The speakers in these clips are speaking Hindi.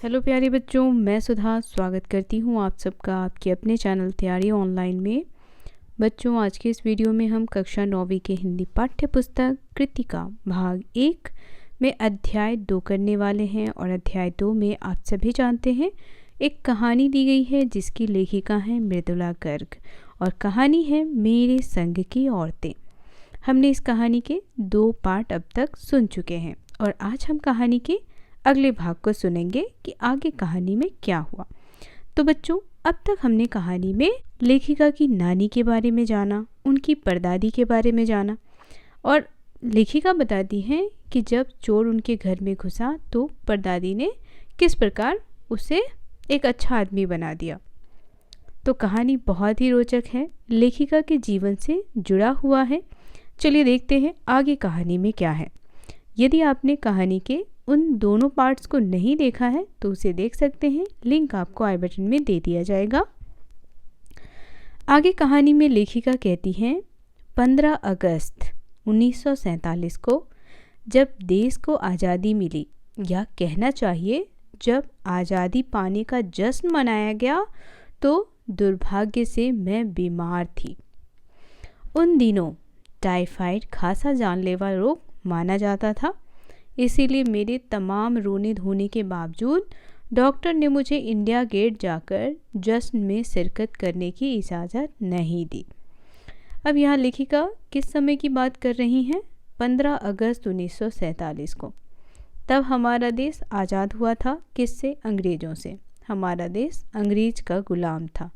हेलो प्यारे बच्चों, मैं सुधा स्वागत करती हूँ आप सबका आपके अपने चैनल तैयारी ऑनलाइन में। बच्चों, आज के इस वीडियो में हम कक्षा 9वीं के हिंदी पाठ्य पुस्तक कृतिका भाग 1 में अध्याय 2 करने वाले हैं। और अध्याय 2 में आप सभी जानते हैं एक कहानी दी गई है जिसकी लेखिका है मृदुला गर्ग और कहानी है मेरे संग की औरतें। हमने इस कहानी के 2 पार्ट अब तक सुन चुके हैं और आज हम कहानी के अगले भाग को सुनेंगे कि आगे कहानी में क्या हुआ। तो बच्चों, अब तक हमने कहानी में लेखिका की नानी के बारे में जाना, उनकी परदादी के बारे में जाना और लेखिका बताती हैं कि जब चोर उनके घर में घुसा तो परदादी ने किस प्रकार उसे एक अच्छा आदमी बना दिया। तो कहानी बहुत ही रोचक है, लेखिका के जीवन से जुड़ा हुआ है। चलिए देखते हैं आगे कहानी में क्या है। यदि आपने कहानी के उन दोनों पार्ट्स को नहीं देखा है तो उसे देख सकते हैं, लिंक आपको आई बटन में दे दिया जाएगा। आगे कहानी में लेखिका कहती हैं 15 अगस्त 1947 को जब देश को आज़ादी मिली, या कहना चाहिए जब आज़ादी पाने का जश्न मनाया गया, तो दुर्भाग्य से मैं बीमार थी। उन दिनों टाइफाइड खासा जानलेवा रोग माना जाता था, इसीलिए मेरे तमाम रोने धोने के बावजूद डॉक्टर ने मुझे इंडिया गेट जाकर जश्न में शिरकत करने की इजाज़त नहीं दी। अब यहाँ लेखिका किस समय की बात कर रही हैं? 15 अगस्त 1947 को। तब हमारा देश आज़ाद हुआ था। किससे? अंग्रेज़ों से। हमारा देश अंग्रेज़ का गुलाम था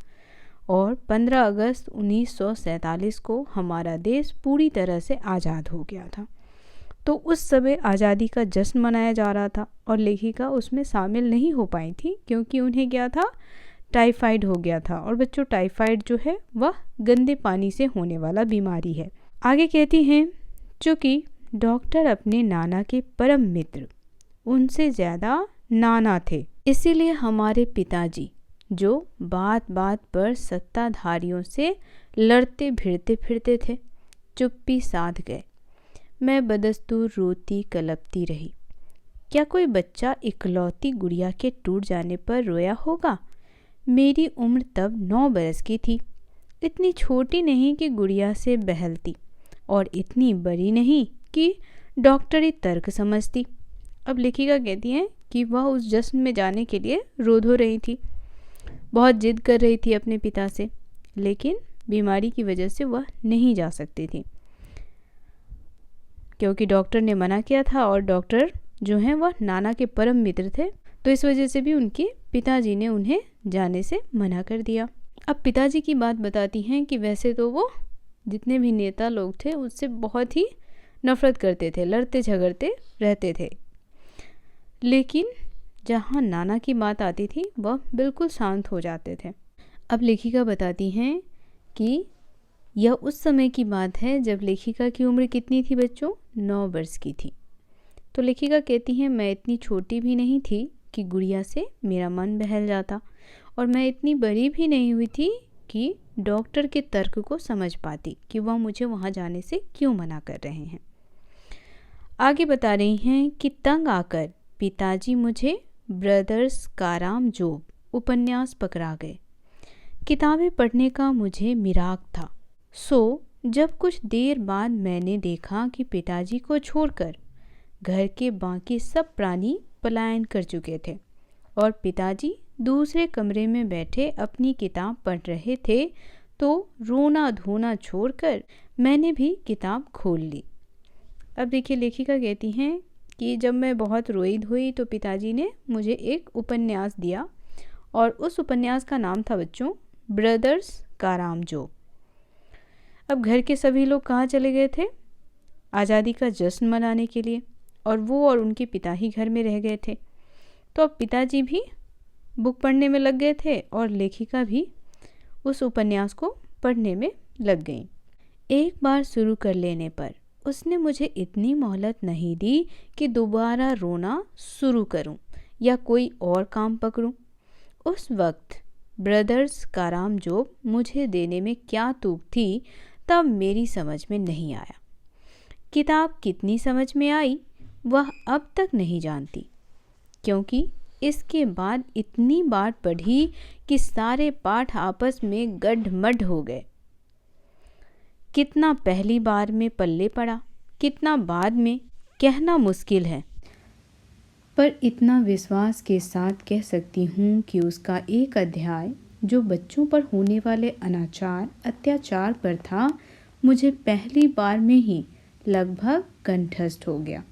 और 15 अगस्त 1947 को हमारा देश पूरी तरह से आज़ाद हो गया था। तो उस समय आज़ादी का जश्न मनाया जा रहा था और लेखिका उसमें शामिल नहीं हो पाई थी क्योंकि उन्हें क्या था, टाइफाइड हो गया था। और बच्चों, टाइफाइड जो है वह गंदे पानी से होने वाला बीमारी है। आगे कहती हैं, चूँकि डॉक्टर अपने नाना के परम मित्र, उनसे ज़्यादा नाना थे, इसीलिए हमारे पिताजी जो बात बात पर सत्ताधारियों से लड़ते भिड़ते फिरते थे, चुप्पी साध गए। मैं बदस्तूर रोती कलपती रही। क्या कोई बच्चा इकलौती गुड़िया के टूट जाने पर रोया होगा? मेरी उम्र तब 9 बरस की थी, इतनी छोटी नहीं कि गुड़िया से बहलती और इतनी बड़ी नहीं कि डॉक्टरी तर्क समझती। अब लेखिका कहती हैं कि वह उस जश्न में जाने के लिए रो धो रही थी, बहुत जिद कर रही थी अपने पिता से, लेकिन बीमारी की वजह से वह नहीं जा सकती थी क्योंकि डॉक्टर ने मना किया था और डॉक्टर जो हैं वह नाना के परम मित्र थे। तो इस वजह से भी उनके पिताजी ने उन्हें जाने से मना कर दिया। अब पिताजी की बात बताती हैं कि वैसे तो वो जितने भी नेता लोग थे उससे बहुत ही नफरत करते थे, लड़ते झगड़ते रहते थे, लेकिन जहाँ नाना की बात आती थी वह बिल्कुल शांत हो जाते थे। अब लेखिका बताती हैं कि यह उस समय की बात है जब लेखिका की उम्र कितनी थी बच्चों? 9 वर्ष की थी। तो लेखिका कहती हैं, मैं इतनी छोटी भी नहीं थी कि गुड़िया से मेरा मन बहल जाता और मैं इतनी बड़ी भी नहीं हुई थी कि डॉक्टर के तर्क को समझ पाती कि वह मुझे वहाँ जाने से क्यों मना कर रहे हैं। आगे बता रही हैं कि तंग आकर पिताजी मुझे ब्रदर्स कारामजोब उपन्यास पकड़ा गए। किताबें पढ़ने का मुझे मिराग था। जब कुछ देर बाद मैंने देखा कि पिताजी को छोड़कर घर के बाकी सब प्राणी पलायन कर चुके थे और पिताजी दूसरे कमरे में बैठे अपनी किताब पढ़ रहे थे, तो रोना धोना छोड़कर मैंने भी किताब खोल ली। अब देखिए, लेखिका कहती हैं कि जब मैं बहुत रोई धोई तो पिताजी ने मुझे एक उपन्यास दिया और उस उपन्यास का नाम था बच्चों ब्रदर्स कारामजोब। अब घर के सभी लोग कहाँ चले गए थे? आज़ादी का जश्न मनाने के लिए, और वो और उनके पिता ही घर में रह गए थे। तो अब पिताजी भी बुक पढ़ने में लग गए थे और लेखिका भी उस उपन्यास को पढ़ने में लग गई। एक बार शुरू कर लेने पर उसने मुझे इतनी मोहलत नहीं दी कि दोबारा रोना शुरू करूं या कोई और काम पकड़ूं। उस वक्त ब्रदर्स कारामजोब मुझे देने में क्या तूक थी तब मेरी समझ में नहीं आया। किताब कितनी समझ में आई वह अब तक नहीं जानती, क्योंकि इसके बाद इतनी बार पढ़ी कि सारे पाठ आपस में गड्ढमड्ढ हो गए। कितना पहली बार में पल्ले पड़ा, कितना बाद में, कहना मुश्किल है, पर इतना विश्वास के साथ कह सकती हूँ कि उसका एक अध्याय जो बच्चों पर होने वाले अनाचार अत्याचार पर था, मुझे पहली बार में ही लगभग कंठस्थ हो गया।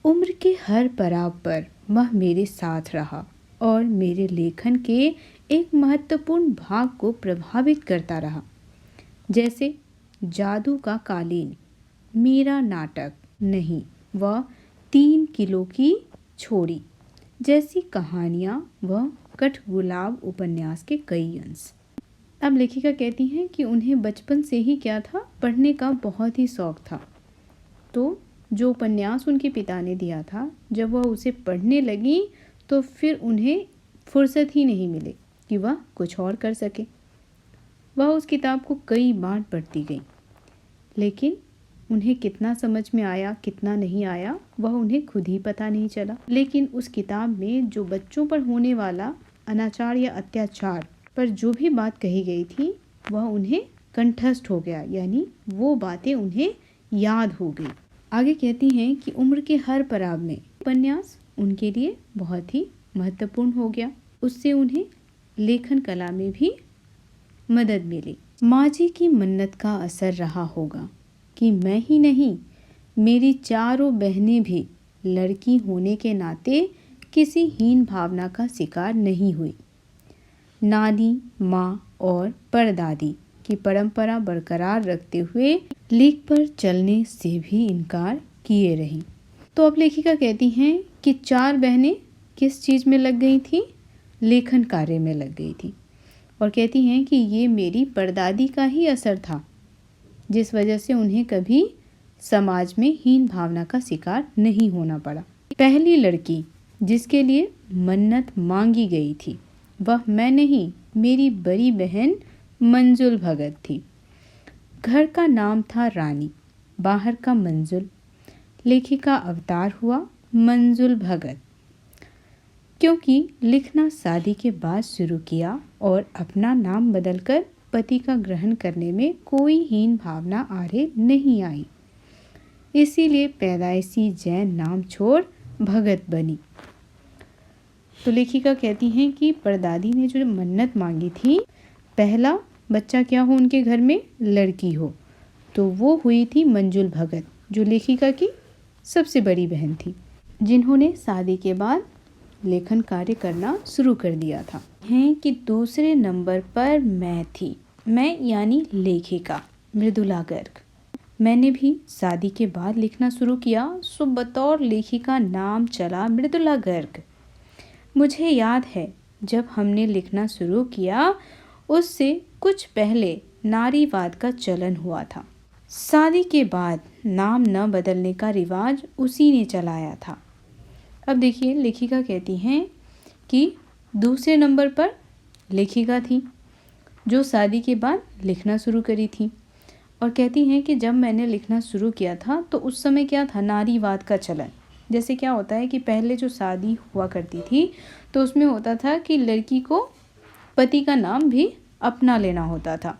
उम्र के हर पड़ाव पर वह मेरे साथ रहा और मेरे लेखन के एक महत्वपूर्ण भाग को प्रभावित करता रहा। जैसे जादू का कालीन, मेरा नाटक नहीं, वह 3 किलो की छोड़ी जैसी कहानियाँ व कठगुलाब उपन्यास के कई अंश। अब लेखिका कहती हैं कि उन्हें बचपन से ही क्या था, पढ़ने का बहुत ही शौक था। तो जो उपन्यास उनके पिता ने दिया था, जब वह उसे पढ़ने लगी तो फिर उन्हें फुर्सत ही नहीं मिली कि वह कुछ और कर सके। वह उस किताब को कई बार पढ़ती गई, लेकिन उन्हें कितना समझ में आया कितना नहीं आया वह उन्हें खुद ही पता नहीं चला। लेकिन उस किताब में जो बच्चों पर होने वाला अनाचार या अत्याचार पर जो भी बात कही गई थी वह उन्हें कंठस्थ हो गया, यानी वो बातें उन्हें याद हो गई। आगे कहती हैं कि उम्र के हर पड़ाव में उपन्यास उनके लिए बहुत ही महत्वपूर्ण हो गया। उससे उन्हें लेखन कला में भी मदद मिली। माँ जी की मन्नत का असर रहा होगा कि मैं ही नहीं, मेरी चारों बहनें भी लड़की होने के नाते किसी हीन भावना का शिकार नहीं हुई। नानी, माँ और परदादी की परंपरा बरकरार रखते हुए लेख पर चलने से भी इनकार किए रहीं। तो अब लेखिका कहती हैं कि 4 बहनें किस चीज़ में लग गई थी, लेखन कार्य में लग गई थी, और कहती हैं कि ये मेरी परदादी का ही असर था, जिस वजह से उन्हें कभी समाज में हीन भावना का शिकार नहीं होना पड़ा। पहली लड़की जिसके लिए मन्नत मांगी गई थी वह मैं नहीं, मेरी बड़ी बहन मंजुल भगत थी। घर का नाम था रानी, बाहर का मंजुल। लेखिका अवतार हुआ मंजुल भगत, क्योंकि लिखना शादी के बाद शुरू किया और अपना नाम बदलकर पति का ग्रहण करने में कोई हीन भावना आड़े नहीं आई, इसीलिए पैदाइशी जैन नाम छोड़ भगत बनी। तो लेखिका कहती हैं कि परदादी ने जो मन्नत मांगी थी, पहला बच्चा क्या हो उनके घर में, लड़की हो, तो वो हुई थी मंजुल भगत, जो लेखिका की सबसे बड़ी बहन थी, जिन्होंने शादी के बाद लेखन कार्य करना शुरू कर दिया था। हैं कि दूसरे नंबर पर मैं थी, मैं यानी लेखिका मृदुला गर्ग। मैंने भी शादी के बाद लिखना शुरू किया, सो बतौर लेखिका नाम चला मृदुला गर्ग। मुझे याद है जब हमने लिखना शुरू किया उससे कुछ पहले नारीवाद का चलन हुआ था। शादी के बाद नाम न बदलने का रिवाज उसी ने चलाया था। अब देखिए लेखिका कहती हैं कि दूसरे नंबर पर लेखिका थी जो शादी के बाद लिखना शुरू करी थी, और कहती हैं कि जब मैंने लिखना शुरू किया था तो उस समय क्या था, नारीवाद का चलन। जैसे क्या होता है कि पहले जो शादी हुआ करती थी तो उसमें होता था कि लड़की को पति का नाम भी अपना लेना होता था।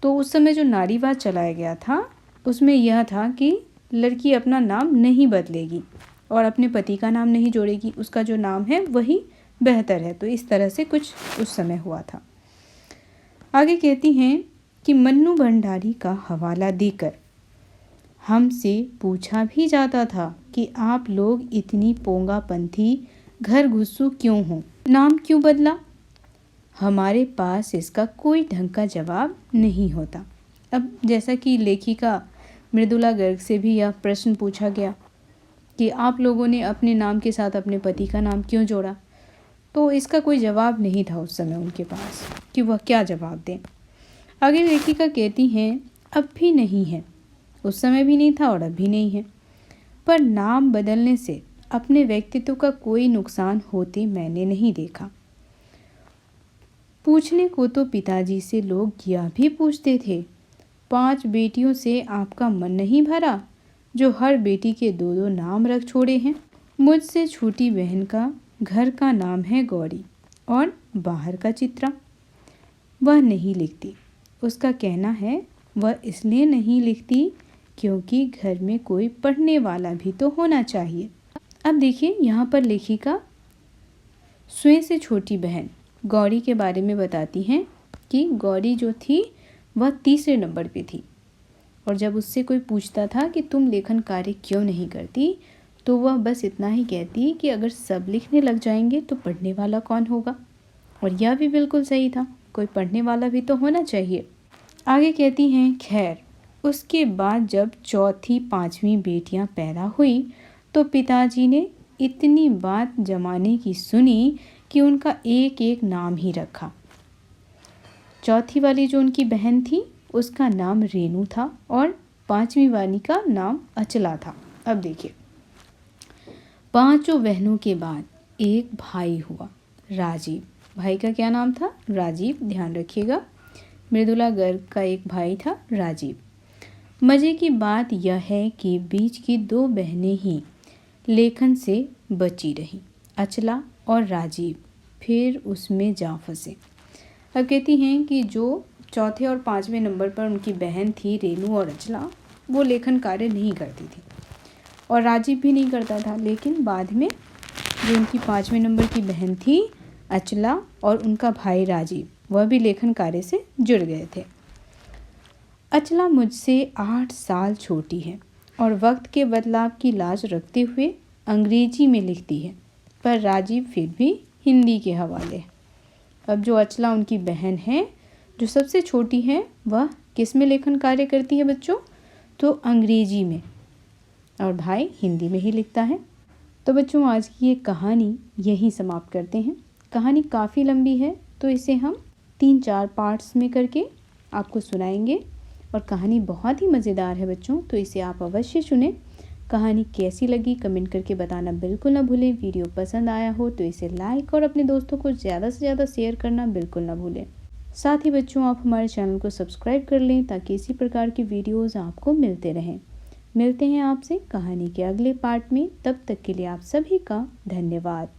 तो उस समय जो नारीवाद चलाया गया था उसमें यह था कि लड़की अपना नाम नहीं बदलेगी और अपने पति का नाम नहीं जोड़ेगी, उसका जो नाम है वही बेहतर है। तो इस तरह से कुछ उस समय हुआ था। आगे कहती हैं कि मन्नू भंडारी का हवाला देकर हमसे पूछा भी जाता था कि आप लोग इतनी पोंगापंथी घर घुस्सू क्यों हो, नाम क्यों बदला। हमारे पास इसका कोई ढंग का जवाब नहीं होता। अब जैसा कि लेखिका मृदुला गर्ग से भी यह प्रश्न पूछा गया कि आप लोगों ने अपने नाम के साथ अपने पति का नाम क्यों जोड़ा, तो इसका कोई जवाब नहीं था उस समय उनके पास कि वह क्या जवाब दें। आगे लेखिका कहती हैं अब भी नहीं है, उस समय भी नहीं था और अब भी नहीं है, पर नाम बदलने से अपने व्यक्तित्व का कोई नुकसान होते मैंने नहीं देखा। पूछने को तो पिताजी से लोग यह भी पूछते थे, 5 बेटियों से आपका मन नहीं भरा जो हर बेटी के 2-2 नाम रख छोड़े हैं। मुझसे छोटी बहन का घर का नाम है गौरी और बाहर का चित्रा। वह नहीं लिखती। उसका कहना है वह इसलिए नहीं लिखती क्योंकि घर में कोई पढ़ने वाला भी तो होना चाहिए। अब देखिए यहाँ पर लेखिका स्वयं से छोटी बहन गौरी के बारे में बताती हैं कि गौरी जो थी वह तीसरे नंबर पे थी और जब उससे कोई पूछता था कि तुम लेखन कार्य क्यों नहीं करती तो वह बस इतना ही कहती कि अगर सब लिखने लग जाएंगे तो पढ़ने वाला कौन होगा। और यह भी बिल्कुल सही था, कोई पढ़ने वाला भी तो होना चाहिए। आगे कहती हैं, खैर उसके बाद जब चौथी पांचवी बेटियां पैदा हुई तो पिताजी ने इतनी बात जमाने की सुनी कि उनका एक एक नाम ही रखा। चौथी वाली जो उनकी बहन थी उसका नाम रेनू था और पांचवी वाली का नाम अचला था। अब देखिए, पांचों बहनों के बाद एक भाई हुआ, राजीव। भाई का क्या नाम था? राजीव। ध्यान रखिएगा, मृदुला गर्ग का एक भाई था राजीव। मज़े की बात यह है कि बीच की दो बहनें ही लेखन से बची रहीं, अचला और राजीव फिर उसमें जा फंसे। अब कहती हैं कि जो चौथे और पांचवें नंबर पर उनकी बहन थी रेनू और अचला, वो लेखन कार्य नहीं करती थी और राजीव भी नहीं करता था। लेकिन बाद में जो उनकी पांचवें नंबर की बहन थी अचला और उनका भाई राजीव, वह भी लेखन कार्य से जुड़ गए थे। अचला मुझसे 8 साल छोटी है और वक्त के बदलाव की लाज रखते हुए अंग्रेजी में लिखती है, पर राजीव फिर भी हिंदी के हवाले। अब जो अचला उनकी बहन है जो सबसे छोटी है, वह किस में लेखन कार्य करती है बच्चों? तो अंग्रेजी में, और भाई हिंदी में ही लिखता है। तो बच्चों आज की ये कहानी यहीं समाप्त करते हैं। कहानी काफ़ी लंबी है तो इसे हम 3-4 पार्ट्स में करके आपको सुनाएंगे और कहानी बहुत ही मज़ेदार है बच्चों, तो इसे आप अवश्य सुनें। कहानी कैसी लगी कमेंट करके बताना बिल्कुल ना भूलें। वीडियो पसंद आया हो तो इसे लाइक और अपने दोस्तों को ज़्यादा से ज़्यादा शेयर करना बिल्कुल ना भूलें। साथ ही बच्चों आप हमारे चैनल को सब्सक्राइब कर लें ताकि इसी प्रकार की वीडियोज़ आपको मिलते रहें। मिलते हैं आपसे कहानी के अगले पार्ट में, तब तक के लिए आप सभी का धन्यवाद।